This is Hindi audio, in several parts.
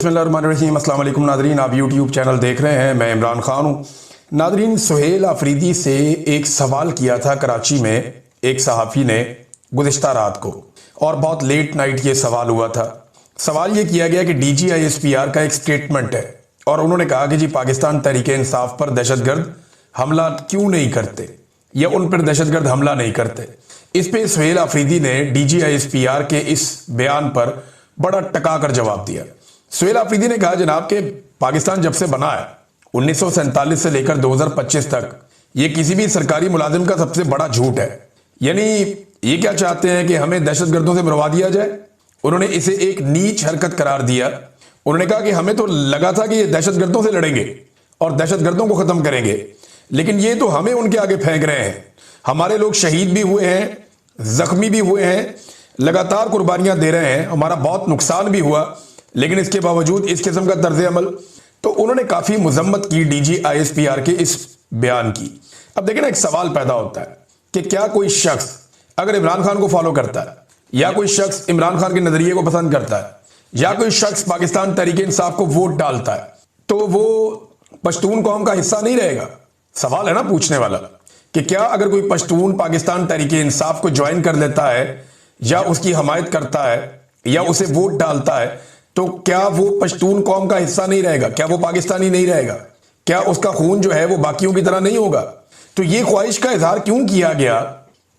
बिस्मिल्लाहिर्रहमानिर्रहीम। अस्सलाम वालेकुम नादरीन, आप यूट्यूब चैनल देख रहे हैं, मैं इमरान खान हूँ। नादरीन, सुहेल आफरीदी से एक सवाल किया था कराची में एक सहाफ़ी ने गुज़िश्ता रात को, और बहुत लेट नाइट ये सवाल हुआ था। सवाल ये किया गया कि DGISPR का एक स्टेटमेंट है और उन्होंने कहा कि जी पाकिस्तान तहरीक-ए-इंसाफ पर दहशतगर्द हमला क्यों नहीं करते या उन पर दहशतगर्द हमला नहीं करते। इस पे सुहेल आफरीदी ने DGISPR के इस बयान पर बड़ा टका कर जवाब दिया। सुहेल आफरीदी ने कहा, जनाब के पाकिस्तान जब से बना है 1947 से लेकर 2025 तक, ये किसी भी सरकारी मुलाजिम का सबसे बड़ा झूठ है। यानी ये क्या चाहते हैं कि हमें दहशतगर्दों से मरवा दिया जाए। उन्होंने इसे एक नीच हरकत करार दिया। उन्होंने कहा कि हमें तो लगा था कि ये दहशतगर्दों से लड़ेंगे और दहशतगर्दों को खत्म करेंगे, लेकिन ये तो हमें उनके आगे फेंक रहे हैं। हमारे लोग शहीद भी हुए हैं, जख्मी भी हुए हैं, लगातार कुर्बानियां दे रहे हैं, हमारा बहुत नुकसान भी हुआ, लेकिन इसके बावजूद इस किस्म का तर्ज अमल। तो उन्होंने काफी मजम्मत की DGISPR के इस बयान की। अब देखिए ना, एक सवाल पैदा होता है कि क्या कोई शख्स अगर इमरान खान को फॉलो करता है, या कोई शख्स इमरान खान के नजरिए को पसंद करता है, या कोई शख्स पाकिस्तान तहरीक-ए-इंसाफ को वोट डालता है, तो वो पश्तून कौम का हिस्सा नहीं रहेगा। सवाल है ना पूछने वाला कि क्या अगर कोई पश्तून पाकिस्तान तहरीक-ए-इंसाफ को ज्वाइन कर लेता है या उसकी हमायत करता है या उसे वोट डालता है, तो क्या वो पश्तून कौम का हिस्सा नहीं रहेगा? क्या वो पाकिस्तानी नहीं रहेगा? क्या उसका खून जो है वो बाकियों की तरह नहीं होगा? तो ये ख्वाहिश का इजहार क्यों किया गया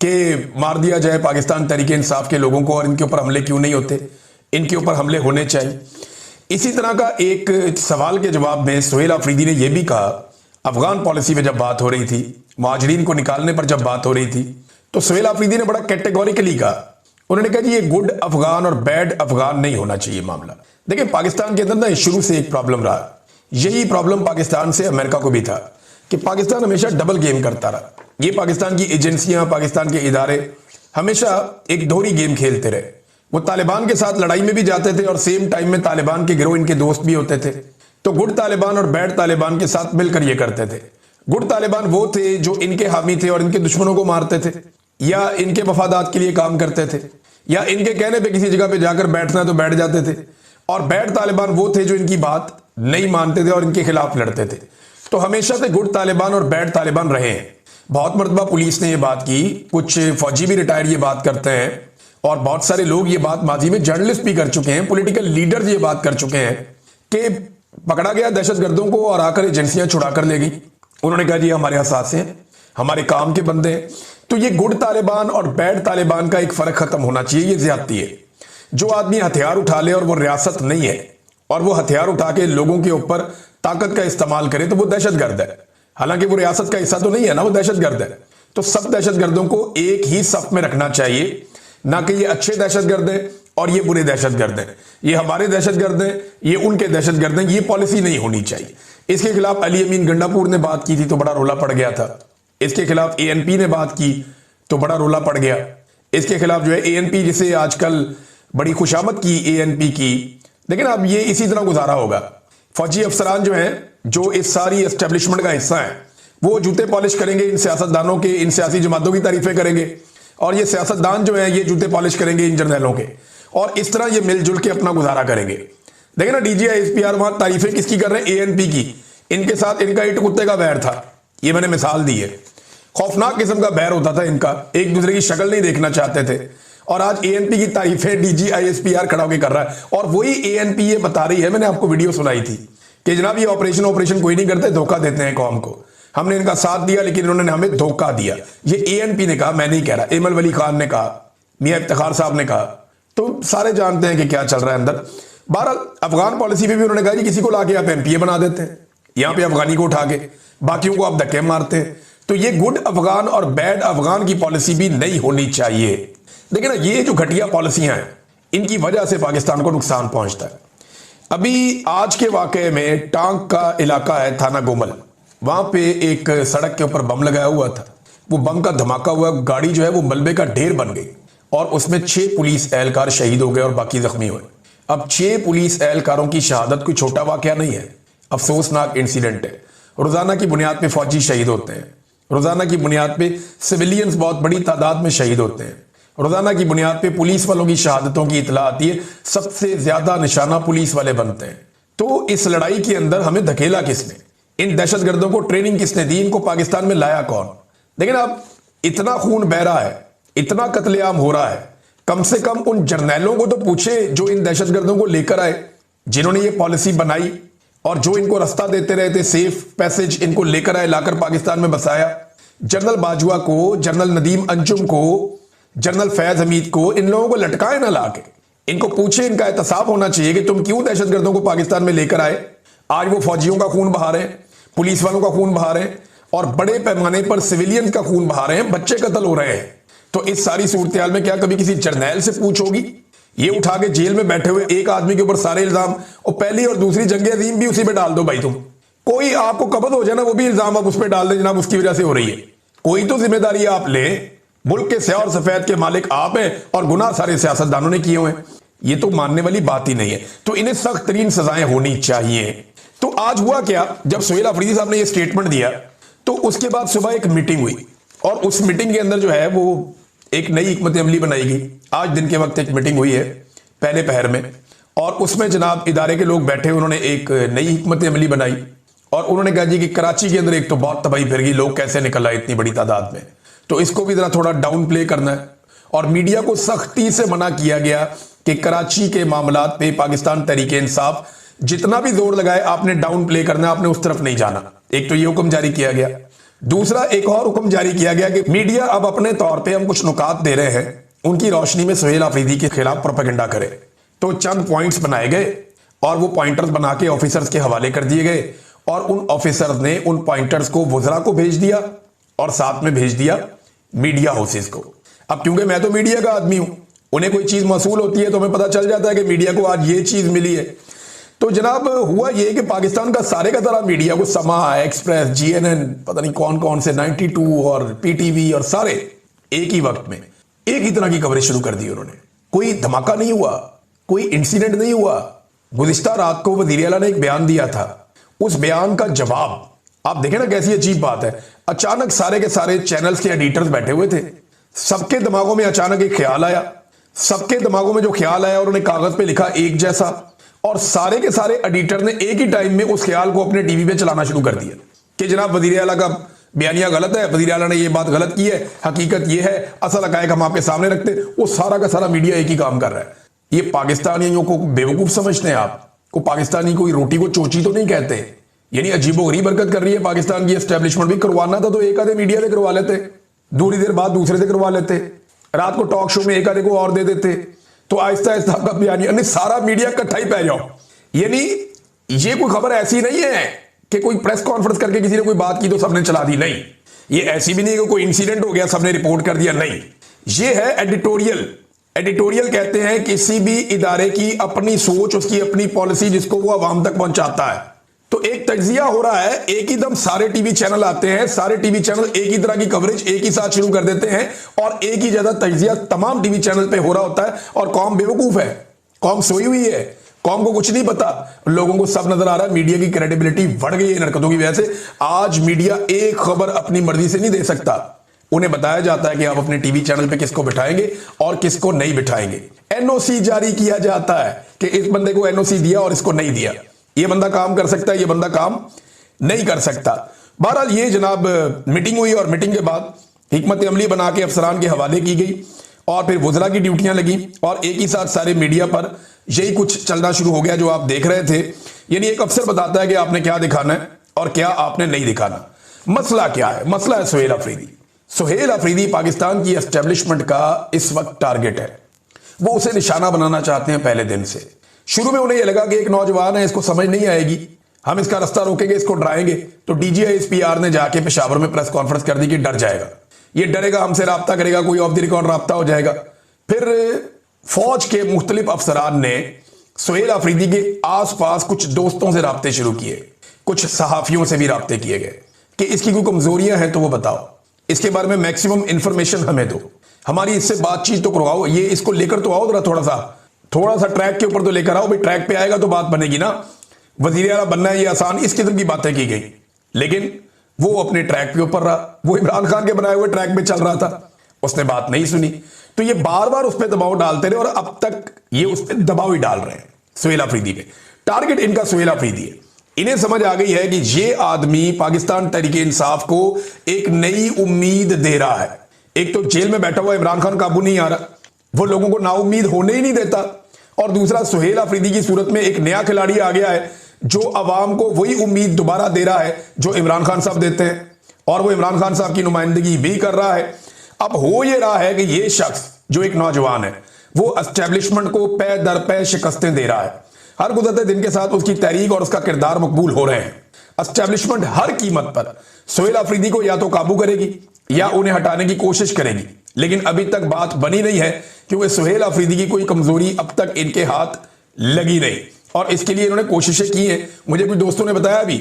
कि मार दिया जाए पाकिस्तान तहरीक-ए-इंसाफ के लोगों को, और इनके ऊपर हमले क्यों नहीं होते? इनके ऊपर हमले होने चाहिए। इसी तरह का एक सवाल के जवाब में सुहेल आफरीदी ने यह भी कहा, अफगान पॉलिसी में जब बात हो रही थी, मुहाजिरीन को निकालने पर जब बात हो रही थी, तो सुहेल आफरीदी ने बड़ा कैटेगोरिकली कहा। उन्होंने कहा कि ये गुड अफगान और बैड अफगान नहीं होना चाहिए मामला। देखिए, पाकिस्तान के अंदर ना शुरू से एक प्रॉब्लम रहा, यही प्रॉब्लम पाकिस्तान से अमेरिका को भी था कि पाकिस्तान हमेशा डबल गेम करता रहा। ये पाकिस्तान की एजेंसियां, पाकिस्तान के इदारे हमेशा एक दोहरी गेम खेलते रहे। वो तालिबान के साथ लड़ाई में भी जाते थे और सेम टाइम में तालिबान के गिरोह इनके दोस्त भी होते थे। तो गुड तालिबान और बैड तालिबान के साथ मिलकर ये करते थे। गुड तालिबान वो थे जो इनके हामी थे और इनके दुश्मनों को मारते थे, या इनके मफादात के लिए काम करते थे, या इनके कहने पे किसी जगह पे जाकर बैठना है तो बैठ जाते थे। और बैड तालिबान वो थे जो इनकी बात नहीं मानते थे और इनके खिलाफ लड़ते थे। तो हमेशा से गुड तालिबान और बैड तालिबान रहे हैं। बहुत मरतबा पुलिस ने ये बात की, कुछ फौजी भी रिटायर ये बात करते हैं, और बहुत सारे लोग ये बात माजी में जर्नलिस्ट भी कर चुके हैं, पॉलिटिकल लीडर्स ये बात कर चुके हैं कि पकड़ा गया दहशतगर्दों को और आकर एजेंसियां छुड़ा कर ले गई। उन्होंने कहा जी हमारे साथ हैं, हमारे काम के बंदे हैं। तो ये गुड तालिबान और बैड तालिबान का एक फर्क खत्म होना चाहिए। ये ज्यादती है। जो आदमी हथियार उठा ले और वो रियासत नहीं है और वो हथियार उठा के लोगों के ऊपर ताकत का इस्तेमाल करे, तो वो दहशतगर्द है। हालांकि वो रियासत का हिस्सा तो नहीं है ना, वो दहशतगर्द है। तो सब दहशतगर्दों को एक ही सफ में रखना चाहिए, ना कि ये अच्छे दहशतगर्द हैं और ये बुरे दहशतगर्द हैं, ये हमारे दहशतगर्द हैं, ये उनके दहशतगर्द हैं। ये पॉलिसी नहीं होनी चाहिए। इसके खिलाफ अली अमीन गंडापुर ने बात की थी तो बड़ा रोला पड़ गया था। इसके खिलाफ ANP ने बात की तो बड़ा रोला पड़ गया। इसके खिलाफ जो है ANP, जिसे आजकल बड़ी खुशामद की ANP की, लेकिन अब ये इसी तरह गुजारा होगा। फौजी अफसरान जो हैं, जो इस सारी एस्टेब्लिशमेंट का हिस्सा हैं, वो जूते पॉलिश करेंगे इन सियासतदानों के, इन सियासी जमातों की तारीफें करेंगे, और ये सियासतदान जो है ये जूते पॉलिश करेंगे इन जर्नैलों के, और इस तरह ये मिलजुल के अपना गुजारा करेंगे। देखिए ना, DGISPR वहां तारीफें किसकी कर रहे हैं? ANP की। इनके साथ इनका इट कुत्ते का बैर था, ये मैंने मिसाल दी है। खौफनाक किस्म का बैर होता था इनका, एक दूसरे की शक्ल नहीं देखना चाहते थे। और आज ANP की तारीफें DGISPR खड़ा होकर कर रहा है। और वही ANP ये बता रही है, मैंने आपको वीडियो सुनाई थी कि जनाब ये ऑपरेशन कोई नहीं करते, धोखा देते हैं कौम को। हमने इनका साथ दिया लेकिन इन्होंने हमें धोखा दिया। ये ANP ने कहा, मैं नहीं कह रहा, एमल वली खान ने कहा, मियां इफ्तिखार साहब ने कहा। तो सारे जानते हैं कि क्या चल रहा है अंदर। बहरहाल अफगान पॉलिसी में भी उन्होंने कहा कि किसी को लाके आप MPA बना देते हैं, यहां पे अफगानी को उठा के बाकियों को आप धक्के मारते हैं। तो ये गुड अफगान और बैड अफगान की पॉलिसी भी नहीं होनी चाहिए। देखिए ना, ये जो घटिया पॉलिसियां हैं, इनकी वजह से पाकिस्तान को नुकसान पहुंचता है। अभी आज के वाकये में टांग का इलाका है, थाना गोमल, वहां पे एक सड़क के ऊपर बम लगाया हुआ था। वो बम का धमाका हुआ, गाड़ी जो है वो मलबे का ढेर बन गई और उसमें 6 पुलिस एहलकार शहीद हो गए और बाकी जख्मी हुए। अब 6 पुलिस एहलकारों की शहादत कोई छोटा वाकया नहीं है, अफसोसनाक इंसिडेंट है। रोजाना की बुनियाद पे फौजी शहीद होते हैं, रोजाना की बुनियाद पे सिविलियंस बहुत बड़ी तादाद में शहीद होते हैं, रोजाना की बुनियाद पे पुलिस वालों की शहादतों की इतला आती है, सबसे ज्यादा निशाना पुलिस वाले बनते हैं। तो इस लड़ाई के अंदर हमें धकेला किसने, इन दहशतगर्दों को ट्रेनिंग किसने दी, इनको पाकिस्तान में लाया कौन। लेकिन अब इतना खून बह रहा है, इतना कत्लेआम हो रहा है, कम से कम उन जर्नैलों को तो पूछे जो इन दहशतगर्दों को लेकर आए, जिन्होंने ये पॉलिसी बनाई और जो इनको रास्ता देते रहे थे, सेफ पैसेज इनको लेकर आए, लाकर पाकिस्तान में बसाया। जनरल बाजवा को, जनरल नदीम अंजुम को, जनरल फैज हमीद को, इन लोगों को लटकाए ना लाके, इनको पूछे, इनका एहतसाब होना चाहिए कि तुम क्यों दहशतगर्दों को पाकिस्तान में लेकर आए। आज वो फौजियों का खून बहा रहे हैं, पुलिस वालों का खून बहा रहे हैं और बड़े पैमाने पर सिविलियन का खून बहा रहे हैं, बच्चे कत्ल हो रहे हैं। तो इस सारी सूरत हाल में क्या कभी किसी जर्नैल से पूछ होगी? ये उठा के जेल में बैठे हुए एक आदमी के ऊपर सारे इल्जाम, और पहली और दूसरी जंग अजीम भी उसी पे डाल दो भाई। तुम कोई आपको कब्ज हो जाए ना, वो भी इल्जाम आप उस पर डाल दे, जनाब उसकी वजह से हो रही है। कोई तो जिम्मेदारी आप ले। मुल्क के स्याह और सफेद के मालिक आप हैं और गुनाह सारे सियासतदानों ने किए हुए हैं। ये तो मानने वाली बात ही नहीं है। तो इन्हें सख्त तरीन सजाएं होनी चाहिए। तो आज हुआ क्या, जब सुहेल अफरीदी साहब ने ये स्टेटमेंट दिया तो उसके बाद सुबह एक मीटिंग हुई और उस मीटिंग के अंदर जो है वो एक नई हिकमत अमली बनाई गई। आज दिन के वक्त एक मीटिंग हुई है पहले पहर में, और उसमें जनाब इदारे के लोग बैठे, उन्होंने एक नई हिकमत अमली बनाई और उन्होंने कहा जी कि कराची के अंदर एक तो बहुत तबाही फिर गई, लोग कैसे निकल आए इतनी बड़ी तादाद में, तो इसको भी जरा थोड़ा डाउन प्ले करना है। और मीडिया को सख्ती से मना किया गया कि कराची के मामलात पे पाकिस्तान तहरीके इंसाफ जितना भी जोर लगाए आपने डाउन प्ले करना, आपने उस तरफ नहीं जाना। एक तो ये हुक्म जारी किया गया। दूसरा एक और हुक्म जारी किया गया कि मीडिया अब अपने तौर पे हम कुछ नुकात दे रहे हैं, उनकी रोशनी में सुहेल अफरीदी के खिलाफ प्रोपेगेंडा करे। तो चंद पॉइंट्स बनाए गए और वो पॉइंटर्स बना के ऑफिसर्स के हवाले कर दिए गए और उन ऑफिसर्स ने उन पॉइंटर्स को वुज़रा को भेज दिया और साथ में भेज दिया मीडिया हाउसेस को। अब क्योंकि मैं तो मीडिया का आदमी हूं, उन्हें कोई चीज मौसूल होती है तो हमें पता चल जाता है कि मीडिया को आज ये चीज मिली है। तो जनाब हुआ ये कि पाकिस्तान का सारे का सारा मीडिया को, समा, एक्सप्रेस, जीएनएन, पता नहीं कौन कौन से 92 और पीटीवी और सारे एक ही वक्त में एक ही तरह की कवरेज शुरू कर दी उन्होंने। कोई धमाका नहीं हुआ, कोई इंसिडेंट नहीं हुआ। गुज़िश्ता रात को वज़ीर आला ने एक बयान दिया था, उस बयान का जवाब आप देखें ना, कैसी अजीब बात है। अचानक सारे के सारे चैनल्स के एडिटर्स बैठे हुए थे, सबके दिमागों में अचानक एक ख्याल आया, सबके दिमागों में जो ख्याल आया उन्होंने कागज पे लिखा एक जैसा, और सारे के सारे एडिटर ने एक ही टाइम में उस ख्याल को अपने टीवी पे चलाना शुरू कर दिया कि जनाब वज़ीर आला का बयानिया गलत है, वज़ीर आला ने ये बात गलत की है, हकीकत ये है, असल हकायक हम आपके सामने रखते। वो सारा का सारा मीडिया एक ही काम कर रहा है। ये पाकिस्तानियों को बेवकूफ समझते हैं आप? को पाकिस्तानी कोई रोटी को चोची तो नहीं कहते, यानी अजीबोगरीब हरकत कर रही है पाकिस्तान की एस्टेब्लिशमेंट भी। करवाना था तो एक आधे मीडिया से करवा लेते, दूरी देर बाद दूसरे से करवा लेते, रात को टॉक शो में एक आधे को और दे देते, तो आहिस्ता आहिस्ता आपका बयानिया, सारा मीडिया इकट्ठा ही पै जाओ। यानी ये कोई खबर ऐसी नहीं है कि कोई प्रेस कॉन्फ्रेंस करके किसी ने कोई बात की तो सबने चला दी, नहीं। ये ऐसी भी नहीं है कि कोई इंसिडेंट हो गया सबने रिपोर्ट कर दिया, नहीं। ये है एडिटोरियल। एडिटोरियल कहते हैं किसी भी इदारे की अपनी सोच, उसकी अपनी पॉलिसी जिसको वो आवाम तक पहुंचाता है। तो एक तज्जिया हो रहा है, एक ही दम सारे टीवी चैनल आते हैं, सारे टीवी चैनल एक ही तरह की कवरेज एक ही साथ शुरू कर देते हैं और एक ही ज्यादा तज्जिया तमाम टीवी चैनल पे हो रहा होता है। और कौम बेवकूफ है, कौम सोई हुई है, कौम को कुछ नहीं पता, लोगों को सब नजर आ रहा है। मीडिया की क्रेडिबिलिटी बढ़ गई है इन हरकतों की वजह से। आज मीडिया एक खबर अपनी मर्जी से नहीं दे सकता, उन्हें बताया जाता है कि आप अपने टीवी चैनल पे किसको बिठाएंगे और किसको नहीं बिठाएंगे। एनओसी जारी किया जाता है कि इस बंदे को एनओसी दिया और इसको नहीं दिया, ये बंदा काम कर सकता है, ये बंदा काम नहीं कर सकता। बहरहाल ये जनाब मीटिंग हुई और मीटिंग के बाद हिकमत अमली बना के अफसरान के हवाले की गई और फिर वुज़रा की ड्यूटियां लगी और एक ही साथ सारे मीडिया पर यही कुछ चलना शुरू हो गया जो आप देख रहे थे। यानी एक अफसर बताता है कि आपने क्या दिखाना है और क्या आपने नहीं दिखाना। मसला क्या है? मसला है सुहेल अफरीदी। सुहेल अफरीदी पाकिस्तान की एस्टेब्लिशमेंट का इस वक्त टारगेट है, वो उसे निशाना बनाना चाहते हैं पहले दिन से। शुरू में उन्हें यह लगा कि एक नौजवान है, इसको समझ नहीं आएगी, हम इसका रास्ता रोकेंगे, इसको डराएंगे। तो डीजीआईएसपीआर ने जाके पेशावर में प्रेस कॉन्फ्रेंस कर दी कि डर जाएगा, ये डरेगा, हमसे राब्ता करेगा, कोई ऑफ द रिकॉर्ड राब्ता हो जाएगा। फिर फौज के मुख्तलिफ अफसरान ने सुहेल अफरीदी के आसपास कुछ दोस्तों से राब्ते शुरू किए, कुछ सहाफियों से भी राब्ते किए गए कि इसकी कोई कमजोरियां हैं तो वो बताओ, इसके बारे में मैक्सिमम इंफॉर्मेशन हमें दो, हमारी इससे बातचीत तो करवाओ, ये इसको लेकर तो आओ, थोड़ा सा ट्रैक के ऊपर तो लेकर आओ भाई, ट्रैक पे आएगा तो बात बनेगी ना। वजीर आला बनना है ये आसान, इस किस्म की बातें की गई, लेकिन वो अपने ट्रैक के ऊपर रहा, वो इमरान खान के बनाए हुए ट्रैक पे चल रहा था, उसने बात नहीं सुनी। तो ये बार बार उस पर दबाव डालते रहे और अब तक ये उस पर दबाव ही डाल रहे हैं सुहेल अफरीदी पे। टारगेट इनका सुहेल अफरीदी है। इन्हें समझ आ गई है कि ये आदमी पाकिस्तान तहरीक इंसाफ को एक नई उम्मीद दे रहा है। एक तो जेल में बैठा हुआ इमरान खान काबू नहीं आ रहा, वो लोगों को नाउम्मीद होने ही नहीं देता, और दूसरा सुहेल अफरीदी की सूरत में एक नया खिलाड़ी आ गया है जो अवाम को वही उम्मीद दोबारा दे रहा है जो इमरान खान साहब देते हैं, और वो इमरान खान साहब की नुमाइंदगी भी कर रहा है। अब हो ये रहा है कि ये शख्स जो एक नौजवान है वो एस्टेब्लिशमेंट को पै दर पै शिकस्तें दे रहा है। हर गुजरते दिन के साथ उसकी तहरीक और उसका किरदार मकबूल हो रहे हैं। एस्टेब्लिशमेंट हर कीमत पर सुहेल अफरीदी को या तो काबू करेगी या उन्हें हटाने की कोशिश करेगी, लेकिन अभी तक बात बनी नहीं है क्योंकि सुहेल अफरीदी की कोई कमजोरी अब तक इनके हाथ लगी नहीं, और इसके लिए इन्होंने कोशिशें की हैं। मुझे कुछ दोस्तों ने बताया भी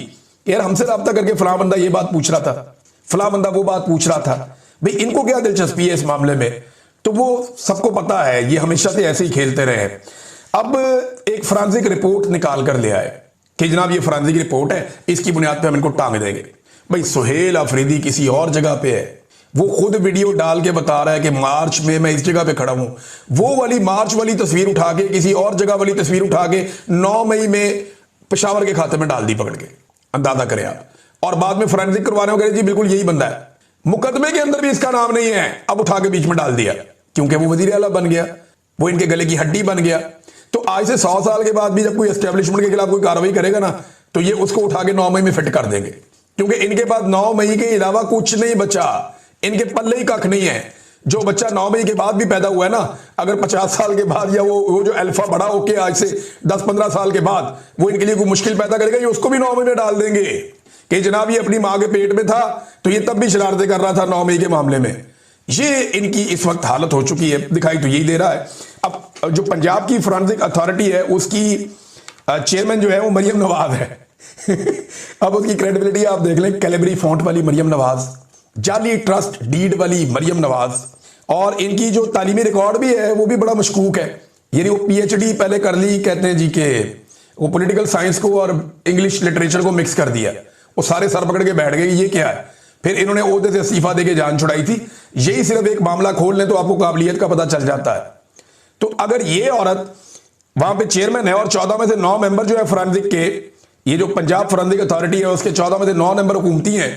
यार हमसे रब्ता करके फलां बंदा ये बात पूछ रहा था, फलां बंदा वो बात पूछ रहा था, भाई इनको क्या दिलचस्पी है इस मामले में। तो वो सबको पता है, ये हमेशा से ऐसे ही खेलते रहे हैं। अब एक फॉरेंसिक रिपोर्ट निकाल कर ले आए कि जनाब ये फॉरेंसिक रिपोर्ट है, इसकी बुनियाद पे हम इनको टांग देंगे। भाई सुहेल अफरीदी किसी और जगह पे है, वो खुद वीडियो डाल के बता रहा है कि मार्च में मैं इस जगह पे खड़ा हूं। वो वाली मार्च वाली तस्वीर उठा के किसी और जगह वाली तस्वीर उठा के 9 मई में पेशावर के खाते में डाल दी पकड़ के, अंदाजा करें आप। और बाद में फॉरेंसिक करवाने वगैरह जी बिल्कुल यही बंदा है, मुकदमे के अंदर भी इसका नाम नहीं है, अब उठा के बीच में डाल दिया क्योंकि वो वजीर आला बन गया, वो इनके गले की हड्डी बन गया। तो आज से 100 साल के बाद भी जब कोई एस्टेब्लिशमेंट के खिलाफ कोई कार्रवाई करेगा ना, तो ये उसको उठा के 9 मई में फिट कर देंगे, क्योंकि इनके पास 9 मई के अलावा कुछ नहीं बचा, इनके पल्ले ही कख नहीं है। जो बच्चा 9 मई के बाद भी पैदा हुआ है ना, अगर 50 साल के बाद या वो जो अल्फा बड़ा होके आज से 10-15 साल के बाद वो इनके लिए कोई मुश्किल पैदा करेगा, ये उसको भी 9 मई में डाल देंगे कि जनाब ये अपनी मां के पेट में था तो ये तब भी शरारतें कर रहा था 9 मई के मामले में। ये इनकी इस वक्त हालत हो चुकी है, दिखाई तो यही दे रहा है। अब जो पंजाब की फॉरेंसिक अथॉरिटी है उसकी चेयरमैन जो है वो मरियम नवाज है। अब उसकी क्रेडिबिलिटी आप देख लें, कैलिबरी फॉन्ट वाली मरियम नवाज, जाली ट्रस्ट डीड वाली मरियम नवाज, और इनकी जो तालीमी रिकॉर्ड भी है वो भी बड़ा मशकूक है। यानी वो PhD पहले कर ली, कहते हैं जी के वो पॉलिटिकल साइंस को और इंग्लिश लिटरेचर को मिक्स कर दिया, वो सारे सर पकड़ के बैठ गए ये क्या है। फिर इन्होंने ओहदे से इस्तीफा देके जान छुड़ाई थी। यही सिर्फ एक मामला खोल लें तो आपको काबिलियत का पता चल जाता है। तो अगर ये औरत वहां पे चेयरमैन है और 14 में से 9 मेंबर जो है फॉरेंसिक के, ये जो पंजाब फॉरेंसिक अथॉरिटी है उसके 14 में से 9 मेंबर हुकूमती हैं,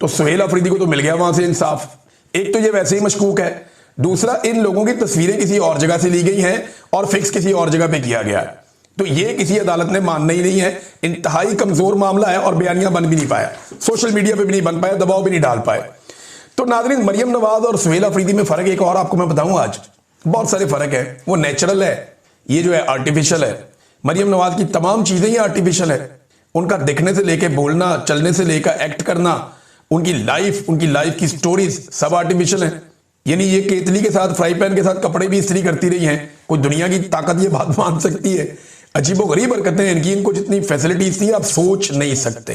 तो सुहेल अफरीदी को तो मिल गया वहां से इंसाफ। एक तो ये वैसे ही मशकूक है, दूसरा इन लोगों की तस्वीरें किसी और जगह से ली गई हैं और फिक्स किसी और जगह पे किया गया है, तो ये किसी अदालत ने मानना ही नहीं है। इंतहाई कमजोर मामला है और बयानिया बन भी नहीं पाया, सोशल मीडिया पे भी नहीं बन पाया, दबाव भी नहीं डाल पाए। तो नाज़रीन, मरियम नवाज और सुहेल अफरीदी में फर्क एक और आपको मैं बताऊं, आज बहुत सारे फर्क है। वो नेचुरल है, ये जो है आर्टिफिशियल है। मरियम नवाज की तमाम चीजें ही आर्टिफिशियल है, उनका दिखने से लेकर बोलना, चलने से लेकर एक्ट करना, उनकी लाइफ की स्टोरीज सब आर्टिफिशियल है। यानी ये केतली के साथ, फ्राई पैन के साथ कपड़े भी इस्त्री करती रही हैं, कोई दुनिया की ताकत ये बात मान सकती है? अजीबोगरीब हरकतें हैं इनकी, इनको जितनी फैसिलिटीज थी आप सोच नहीं सकते।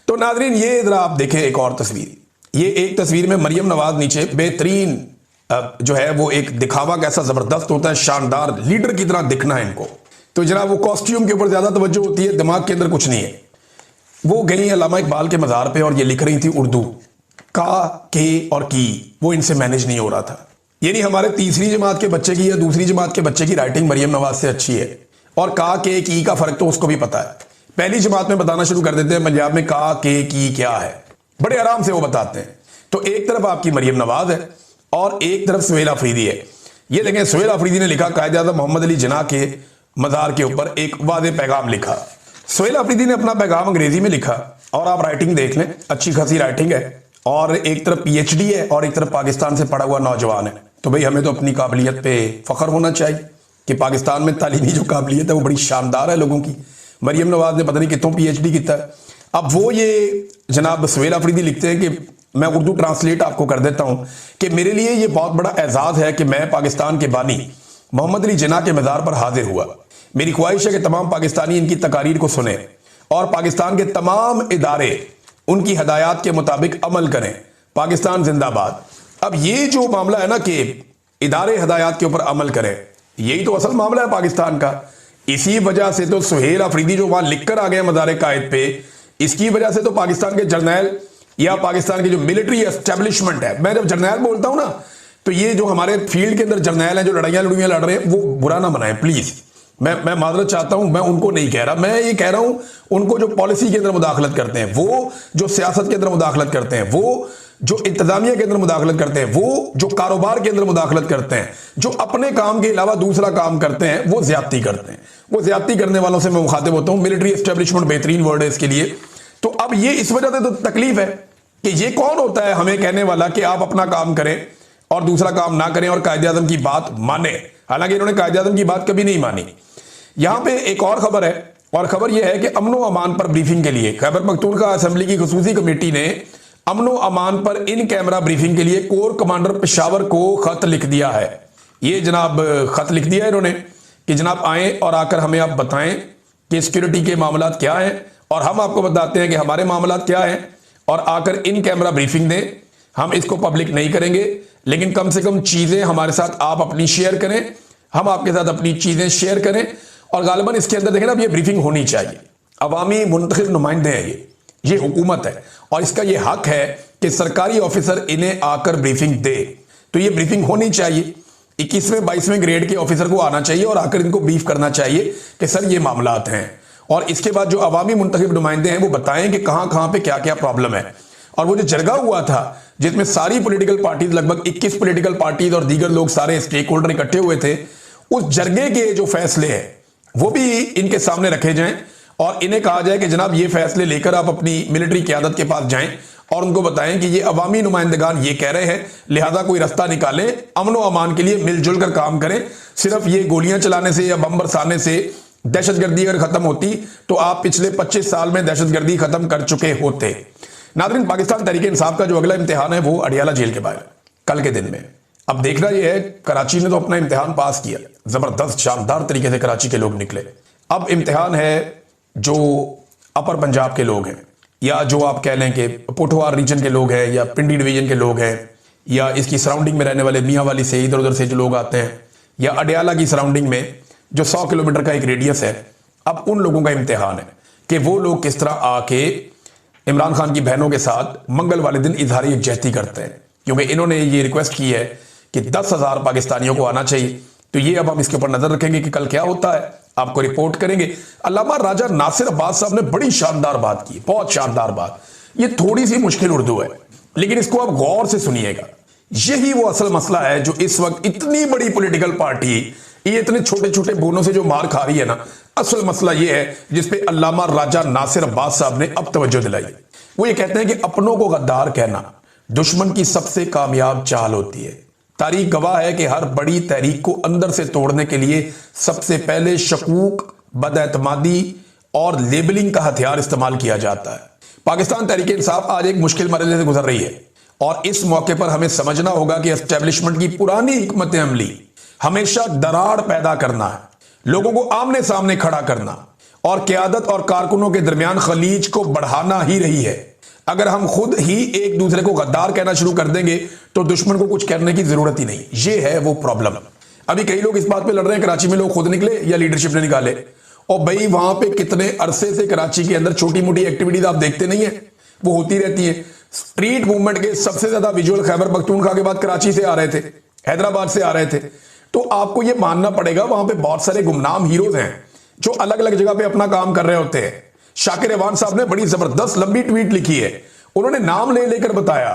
तो नाजरीन, ये जरा आप देखें एक और तस्वीर। ये एक तस्वीर में मरियम नवाज नीचे बेहतरीन जो है वो एक दिखावा कैसा जबरदस्त होता है, शानदार लीडर की तरह दिखना है इनको। तो जनाब वो कॉस्ट्यूम के ऊपर ज्यादा तवज्जो होती है, दिमाग के अंदर कुछ नहीं है। वो गई अल्लामा इकबाल के मज़ार पे और ये लिख रही थी उर्दू, का, के और की, वो इनसे मैनेज नहीं हो रहा था। यानी हमारे तीसरी जमात के बच्चे की या दूसरी जमात के बच्चे की राइटिंग मरियम नवाज से अच्छी है, और का, के, की का फर्क तो उसको भी पता है। पहली जमात में बताना शुरू कर देते हैं पंजाब में का, के, की क्या है, बड़े आराम से वो बताते हैं। तो एक तरफ आपकी मरियम नवाज है और एक तरफ सुहेल अफरीदी है। ये देखें, सुहेल अफरीदी ने लिखा कायद-ए-आज़म मोहम्मद अली जिन्ना के मज़ार के ऊपर एक वादे पैगाम लिखा। सुहेल अफरीदी ने अपना पैगाम अंग्रेजी में लिखा, और आप राइटिंग देख लें, अच्छी खासी राइटिंग है, और एक तरफ PhD है और एक तरफ पाकिस्तान से पढ़ा हुआ नौजवान है। तो भाई हमें तो अपनी काबिलियत पे फख्र होना चाहिए कि पाकिस्तान में तालीमी जो काबिलियत है वो बड़ी शानदार है लोगों की। मरियम नवाज ने पता नहीं कितों PhD किया है। अब वो ये जनाब सुहेल अफरीदी लिखते हैं कि मैं उर्दू ट्रांसलेट आपको कर देता हूं कि मेरे लिए ये बहुत बड़ा एजाज है कि मैं पाकिस्तान के बानी मोहम्मद अली जिन्ना के मज़ार पर हाजिर हुआ। मेरी ख्वाहिश है कि तमाम पाकिस्तानी इनकी तकारीर को सुने और पाकिस्तान के तमाम इदारे उनकी हदायत के मुताबिक अमल करें। पाकिस्तान जिंदाबाद। अब ये जो मामला है ना कि इदारे हदायत के ऊपर अमल करें, यही तो असल मामला है पाकिस्तान का। इसी वजह से तो सुहेल अफरीदी जो वहां लिखकर आ गए मज़ार कायद पे, इसकी वजह से तो पाकिस्तान के जर्नैल या पाकिस्तान की जो मिलिट्री एस्टेब्लिशमेंट है, मैं जब जर्नैल बोलता हूं ना, तो ये जो हमारे फील्ड के अंदर जर्नैल हैं जो लड़ाइयां लड़ रहे हैं, वो बुरा ना मनाएं प्लीज। मैं माजरत चाहता हूं, मैं उनको नहीं कह रहा, मैं ये कह रहा हूं उनको जो पॉलिसी के अंदर मुदाखलत करते हैं, वो जो सियासत के अंदर मुदाखलत करते हैं, वो जो इंतजामिया के अंदर मुदाखलत करते हैं, वो जो कारोबार के अंदर मुदाखलत करते हैं, जो अपने काम के अलावा दूसरा काम करते हैं, वो ज्यादती करते हैं। वो ज्यादती करने वालों से मैं मुखातिब होता हूं। मिलिट्री एस्टेब्लिशमेंट बेहतरीन वर्ड है इसके लिए। तो अब ये इस वजह से तो तकलीफ है कि ये कौन होता है हमें कहने वाला कि आप अपना काम करें और दूसरा काम ना करें और कायदे आज़म की बात माने। हालांकि इन्होंने कायदे आज़म की बात कभी नहीं मानी। यहां पे एक और खबर है, और खबर यह है कि अमनो अमान पर ब्रीफिंग के लिए खैबर पख्तूनख्वा असेंबली की खुसूसी कमेटी ने अमनो अमान पर इन कैमरा ब्रीफिंग के लिए कोर कमांडर पेशावर को खत लिख दिया है। ये जनाब खत लिख दिया है इन्होंने कि जनाब आए और आकर हमें आप बताएं कि सिक्योरिटी के मामला क्या हैं, और हम आपको बताते हैं कि हमारे मामला क्या हैं, और आकर इन कैमरा ब्रीफिंग दें। हम इसको पब्लिक नहीं करेंगे, लेकिन कम से कम चीजें हमारे साथ आप अपनी शेयर करें, हम आपके साथ अपनी चीजें शेयर करें। और गालिबन इसके अंदर देखें ना, अब ये ब्रीफिंग होनी चाहिए। अवामी मुंतखब नुमाइंदे हैं ये हुकूमत है, और इसका ये हक है कि सरकारी ऑफिसर इन्हें आकर ब्रीफिंग दे। तो ये ब्रीफिंग होनी चाहिए। 21वें 22वें ग्रेड के ऑफिसर को आना चाहिए और आकर इनको ब्रीफ करना चाहिए कि सर ये मामलात हैं, और इसके बाद जो अवामी मुंतखब नुमाइंदे हैं वो बताएं कि कहां कहां पे क्या क्या प्रॉब्लम है। और वो जो जरगा हुआ था जिसमें सारी पॉलिटिकल पार्टीज, लगभग 21 पॉलिटिकल पार्टीज और दीगर लोग, सारे स्टेक होल्डर इकट्ठे हुए थे, उस जरगे के जो फैसले हैं वो भी इनके सामने रखे जाएं, और इन्हें कहा जाए कि जनाब ये फैसले लेकर आप अपनी मिलिट्री क़यादत के पास जाएं और उनको बताएं कि ये अवामी नुमाइंदगान ये कह रहे हैं, लिहाजा कोई रास्ता निकालें, अमन व अमान के लिए मिलजुल कर काम करें। सिर्फ ये गोलियां चलाने से या बम बरसाने से दहशतगर्दी अगर खत्म होती तो आप पिछले 25 साल में दहशतगर्दी खत्म कर चुके होते। नाज़रीन, पाकिस्तान तहरीक इंसाफ का जो अगला इम्तिहान है वो अडियाला जेल के बाहर कल के दिन में। अब देखना यह है, कराची ने तो अपना इम्तिहान पास किया, जबरदस्त शानदार तरीके से कराची के लोग निकले। अब इम्तिहान है जो अपर पंजाब के लोग हैं, या जो आप कह लें कि पोठवार रीजन के लोग हैं, या पिंडी डिवीजन के लोग हैं, या इसकी सराउंडिंग में रहने वाले मियाँ वाली से इधर उधर से जो लोग आते हैं, या अडियाला की सराउंडिंग में जो 100 किलोमीटर का एक रेडियस है। अब उन लोगों का इम्तिहान है कि वो लोग किस तरह आके इमरान खान की बहनों के साथ मंगल वाले दिन इजहार यकजहती करते हैं, क्योंकि इन्होंने ये रिक्वेस्ट की है कि 10,000 पाकिस्तानियों को आना चाहिए। तो ये अब हम इसके ऊपर नजर रखेंगे कि कल क्या होता है, आपको रिपोर्ट करेंगे। अल्लामा राजा नासिर अब्बास साहब ने बड़ी शानदार बात की, बहुत शानदार बात। ये थोड़ी सी मुश्किल उर्दू है, लेकिन इसको आप गौर से सुनिएगा। यही वो असल मसला है जो इस वक्त इतनी बड़ी पॉलिटिकल पार्टी ये इतने छोटे छोटे बोनों से जो मार खा रही है ना, असल मसला ये है जिसपे अल्लामा राजा नासिर अब्बास साहब ने अब तवज्जो दिलाई। वो ये कहते हैं कि अपनों को गद्दार कहना दुश्मन की सबसे कामयाब चाल होती है। तारीख गवाह है कि हर बड़ी तहरीक को अंदर से तोड़ने के लिए सबसे पहले शकूक, बदएतमादी और लेबलिंग का हथियार इस्तेमाल किया जाता है। पाकिस्तान तहरीक इंसाफ आज एक मुश्किल मरहले से गुजर रही है, और इस मौके पर हमें समझना होगा कि एस्टेब्लिशमेंट की पुरानी हिकमत अमली हमेशा दरार पैदा करना है, लोगों को आमने सामने खड़ा करना, और क़यादत और कारकुनों के दरमियान खलीज को बढ़ाना ही रही है। अगर हम खुद ही एक दूसरे को गद्दार कहना शुरू कर देंगे तो दुश्मन को कुछ करने की जरूरत ही नहीं। ये है वो प्रॉब्लम। अभी कई लोग इस बात पे लड़ रहे हैं कराची में लोग खुद निकले या लीडरशिप ने निकाले। और भाई वहां पे कितने अरसे से कराची के अंदर छोटी मोटी एक्टिविटीज आप देखते नहीं है, वो होती रहती है। स्ट्रीट मूवमेंट के सबसे ज्यादा विजुअल खैबर पख्तूनख्वा के बाद कराची से आ रहे थे, हैदराबाद से आ रहे थे। तो आपको यह मानना पड़ेगा वहां पे बहुत सारे गुमनाम हीरोज हैं जो अलग अलग जगह पे अपना काम कर रहे होते हैं। शाकिर रवान साहब ने बड़ी जबरदस्त लंबी ट्वीट लिखी है, उन्होंने नाम ले लेकर बताया।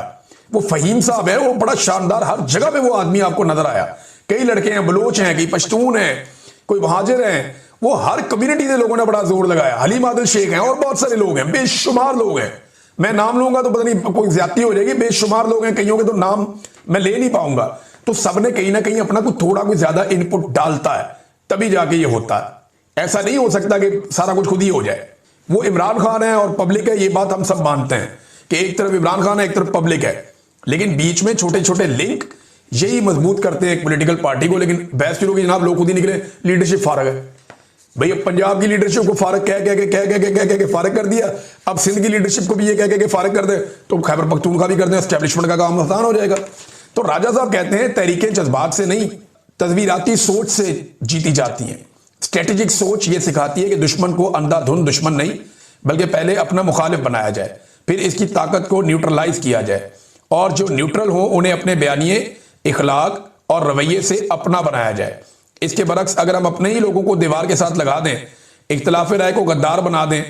वो फहीम साहब है, वो बड़ा शानदार, हर जगह पे वो आदमी आपको नजर आया। कई लड़के हैं, बलोच हैं, कई पश्तून हैं, कोई महाजिर हैं, वो हर कम्युनिटी के लोगों ने बड़ा जोर लगाया। हलीम आदिल शेख हैं और बहुत सारे लोग हैं, बेशुमार लोग हैं। मैं नाम लूंगा तो पता नहीं कोई ज्यादती हो जाएगी। बेशुमार लोग हैं, कईयों के तो नाम मैं ले नहीं पाऊंगा। तो सबने कहीं ना कहीं अपना कुछ थोड़ा कुछ ज्यादा इनपुट डालता है, तभी जाके ये होता है। ऐसा नहीं हो सकता कि सारा कुछ खुद ही हो जाए। वो इमरान खान है और पब्लिक है, ये बात हम सब मानते हैं कि एक तरफ इमरान खान है, एक तरफ पब्लिक है, लेकिन बीच में छोटे छोटे लिंक यही मजबूत करते हैं एक पॉलिटिकल पार्टी को। लेकिन बहस शुरू की, जनाब लोग खुद ही निकले, लीडरशिप फारग है। भैया पंजाब की लीडरशिप को फारग कह के फारग कर दिया, अब सिंध की लीडरशिप को भी ये कह के फारग कर दे तो खैबर पख्तूनख्वा भी कर दे, एस्टेब्लिशमेंट का काम आसान हो जाएगा। तो राजा साहब कहते हैं तहरीकें जज्बात से नहीं, तस्वीराती सोच से जीती जाती हैं। स्ट्रेटेजिक सोच ये सिखाती है कि दुश्मन को अंधाधुंध दुश्मन नहीं, बल्कि पहले अपना मुखालिफ बनाया जाए, फिर इसकी ताकत को न्यूट्रलाइज किया जाए, और जो न्यूट्रल हो उन्हें अपने बयानिए, इखलाक और रवैये से अपना बनाया जाए। इसके बरक्स अगर हम अपने ही लोगों को दीवार के साथ लगा दें, इख्तिलाफ राय को गद्दार बना दें,